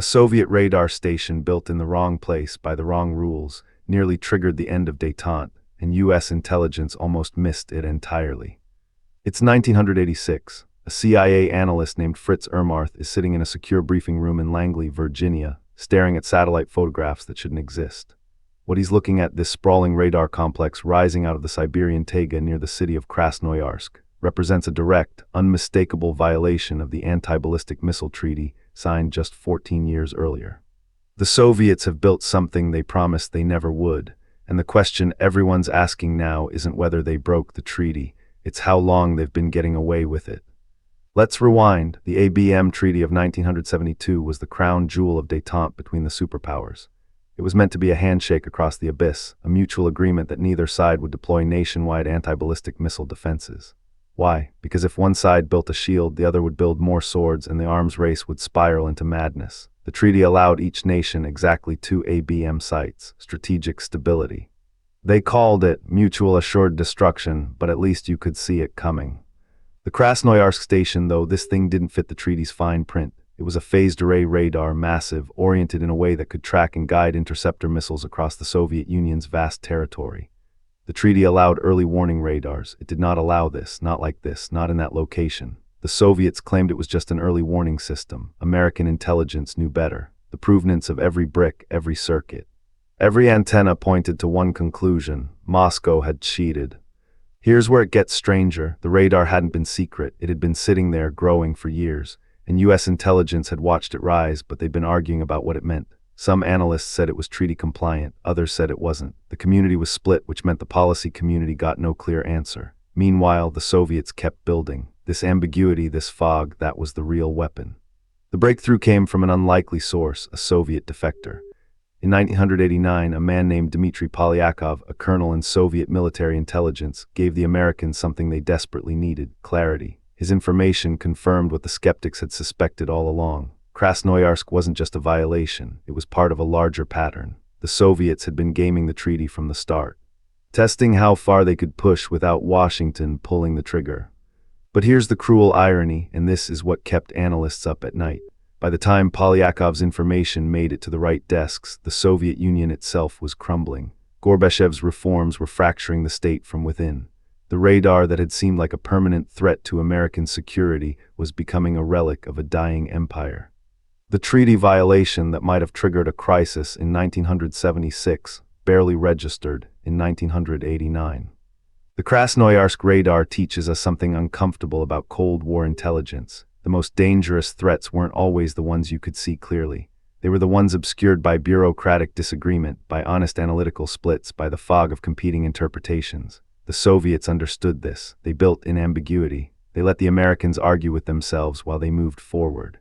Soviet radar station built in the wrong place by the wrong rules nearly triggered the end of détente, and U.S. intelligence almost missed it entirely. It's 1986. A CIA analyst named Fritz Ermarth is sitting in a secure briefing room in Langley, Virginia, staring at satellite photographs that shouldn't exist. What he's looking at, this sprawling radar complex rising out of the Siberian taiga near the city of Krasnoyarsk, represents a direct, unmistakable violation of the Anti-Ballistic Missile Treaty signed just 14 years earlier. The Soviets have built something they promised they never would, and the question everyone's asking now isn't whether they broke the treaty, it's how long they've been getting away with it. Let's rewind. The ABM Treaty of 1972 was the crown jewel of détente between the superpowers. It was meant to be a handshake across the abyss, a mutual agreement that neither side would deploy nationwide anti-ballistic missile defenses. Why? Because if one side built a shield, the other would build more swords, and the arms race would spiral into madness. The treaty allowed each nation exactly 2 ABM sites, strategic stability. They called it mutual assured destruction, but at least you could see it coming. The Krasnoyarsk station, though, this thing didn't fit the treaty's fine print. It was a phased array radar, massive, oriented in a way that could track and guide interceptor missiles across the Soviet Union's vast territory. The treaty allowed early warning radars. It did not allow this, not like this, not in that location. The Soviets claimed it was just an early warning system. American intelligence knew better. The provenance of every brick, every circuit, every antenna pointed to one conclusion: Moscow had cheated. Here's where it gets stranger. The radar hadn't been secret. It had been sitting there, growing for years, and U.S. intelligence had watched it rise, but they'd been arguing about what it meant. Some analysts said it was treaty compliant, others said it wasn't. The community was split, which meant the policy community got no clear answer. Meanwhile, the Soviets kept building. This ambiguity, this fog, that was the real weapon. The breakthrough came from an unlikely source, a Soviet defector. In 1989, a man named Dmitry Polyakov, a colonel in Soviet military intelligence, gave the Americans something they desperately needed: clarity. His information confirmed what the skeptics had suspected all along. Krasnoyarsk wasn't just a violation, it was part of a larger pattern. The Soviets had been gaming the treaty from the start, testing how far they could push without Washington pulling the trigger. But here's the cruel irony, and this is what kept analysts up at night. By the time Polyakov's information made it to the right desks, the Soviet Union itself was crumbling. Gorbachev's reforms were fracturing the state from within. The radar that had seemed like a permanent threat to American security was becoming a relic of a dying empire. The treaty violation that might have triggered a crisis in 1976 barely registered in 1989. The Krasnoyarsk Radar teaches us something uncomfortable about Cold War intelligence. The most dangerous threats weren't always the ones you could see clearly. They were the ones obscured by bureaucratic disagreement, by honest analytical splits, by the fog of competing interpretations. The Soviets understood this. They built in ambiguity. They let the Americans argue with themselves while they moved forward.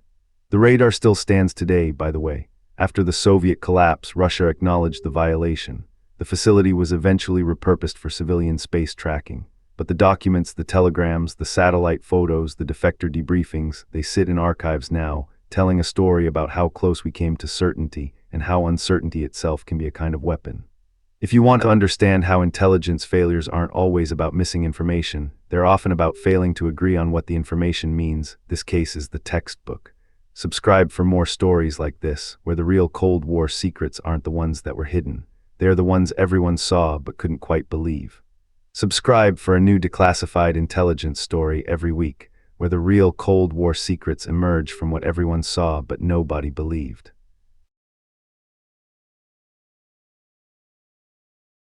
The radar still stands today, by the way. After the Soviet collapse, Russia acknowledged the violation. The facility was eventually repurposed for civilian space tracking. But the documents, the telegrams, the satellite photos, the defector debriefings, they sit in archives now, telling a story about how close we came to certainty and how uncertainty itself can be a kind of weapon. If you want to understand how intelligence failures aren't always about missing information, they're often about failing to agree on what the information means, this case is the textbook. Subscribe for more stories like this, where the real Cold War secrets aren't the ones that were hidden. They're the ones everyone saw but couldn't quite believe. Subscribe for a new declassified intelligence story every week, where the real Cold War secrets emerge from what everyone saw but nobody believed.